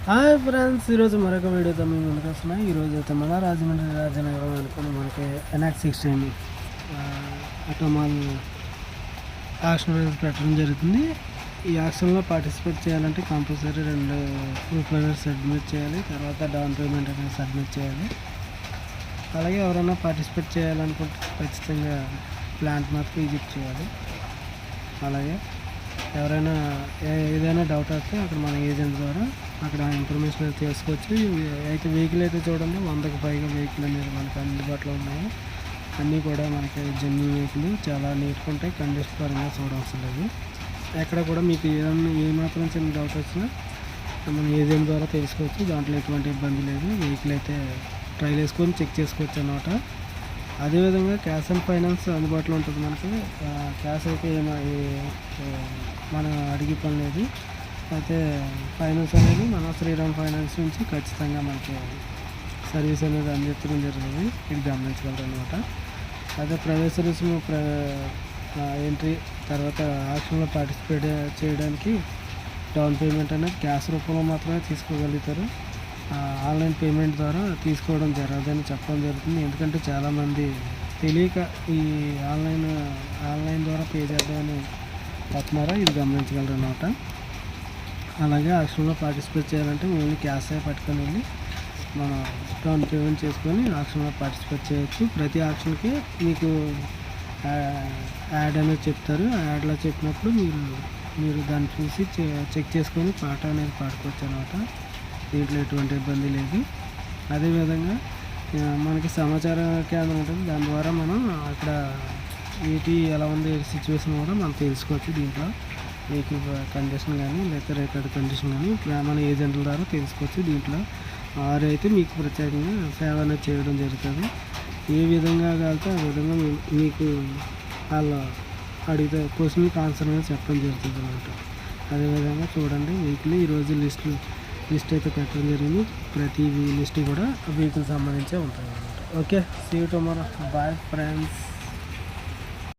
Hi friends, ఈరోజు మరొక వీడియోతో మేము ముందుకు వస్తున్నాం. ఈరోజు అయితే మన రాజమండ్రి రాజనగరం అనుకుని మనకి NX16 ఆటోమాల్ యాక్షన్ అనేది పెట్టడం జరుగుతుంది. ఈ యాక్షన్లో పార్టిసిపేట్ చేయాలంటే కంపల్సరీ 2 ప్రూఫ్ అనేది సబ్మిట్ చేయాలి. తర్వాత డౌన్ పేమెంట్ అనేది సబ్మిట్ చేయాలి. అలాగే ఎవరైనా పార్టిసిపేట్ చేయాలనుకుంటే ఖచ్చితంగా ప్లాంట్ మాత్రం విజిట్ చేయాలి. అలాగే ఎవరైనా ఏదైనా డౌట్ వస్తే అక్కడ మన ఏజెంట్ ద్వారా అక్కడ ఇన్ఫర్మేషన్ అయితే చేసుకోవచ్చు. అయితే వెహికల్ అయితే చూడండి, 100కి పైగా వెహికల్ అనేది మనకు అందుబాటులో ఉన్నాయి. అన్నీ కూడా మనకి జెన్యున్ వెహికల్, చాలా నీట్గా ఉంటాయి. కండిషన్ పరంగా చూడవలసిన లేదు. ఎక్కడ కూడా మీకు ఏమాత్రం చిన్న డౌట్ వచ్చినా మన ఏజెంట్ ద్వారా తెలుసుకోవచ్చు. దాంట్లో ఎటువంటి ఇబ్బంది లేదు. వెహికల్ అయితే ట్రైల్ వేసుకొని చెక్ చేసుకోవచ్చు అన్నమాట. అదేవిధంగా క్యాష్ అండ్ ఫైనాన్స్ అందుబాటులో ఉంటుంది మనకి. క్యాష్ అయితే మనం అడిగే పని లేదు. అయితే ఫైనాన్స్ అనేది మన శ్రీరామ్ ఫైనాన్స్ నుంచి ఖచ్చితంగా మనకి సర్వీస్ అనేది అందించడం జరుగుతుంది. ఇది గమనించగలరు అనమాట. అయితే ప్రవేశ రుసుము ఎంట్రీ తర్వాత ఆక్షన్లో పార్టిసిపేట్ చేయడానికి డౌన్ పేమెంట్ అనేది క్యాష్ రూపంలో మాత్రమే తీసుకోగలుగుతారు. ఆన్లైన్ పేమెంట్ ద్వారా తీసుకోవడం జరగదని చెప్పడం జరుగుతుంది. ఎందుకంటే చాలామంది తెలియక ఈ ఆన్లైన్ ద్వారా పే చేద్దామని వస్తున్నారా, ఇది గమనించగలరు అన్నమాట. అలాగే ఆక్షన్లో పార్టిసిపేట్ చేయాలంటే ఓన్లీ క్యాష్ పట్టుకొని వెళ్ళి మనం డౌన్ పేమెంట్ చేసుకొని ఆక్షన్లో పార్టిసిపేట్ చేయొచ్చు. ప్రతి ఆక్షన్కి మీకు యాడ్ అనేది చెప్తారు. యాడ్లో చెప్పినప్పుడు మీరు దాన్ని చూసి చెక్ చేసుకొని పాట అనేది పాడుకోవచ్చు అన్నమాట. దీంట్లో ఎటువంటి ఇబ్బంది లేదు. అదేవిధంగా మనకి సమాచార కేంద్రం ఉంటుంది. దాని ద్వారా మనం అక్కడ ఎలా ఉంది సిచ్యువేషన్ కూడా మనం తెలుసుకోవచ్చు. దీంట్లో వెహికల్ కండిషన్ కానీ లేకపోతే రికార్డ్ కండిషన్ కానీ మన ఏజెంట్ల ద్వారా తెలుసుకోవచ్చు. దీంట్లో వారు అయితే మీకు ప్రత్యేకంగా సేవ అనేది చేయడం జరుగుతుంది. ఏ విధంగా కావాలంటే ఆ విధంగా మీకు వాళ్ళు అడిగితే క్వశ్చన్కి ఆన్సర్ అనేది చెప్పడం జరుగుతుంది అన్నమాట. అదేవిధంగా చూడండి, వెహికల్ ఈరోజు లిస్ట్ అయితే పెట్టడం జరిగింది. ప్రతి లిస్ట్ కూడా వెహికల్ సంబంధించే ఉంటుంది అన్నమాట. Okay, see you tomorrow. Bye friends.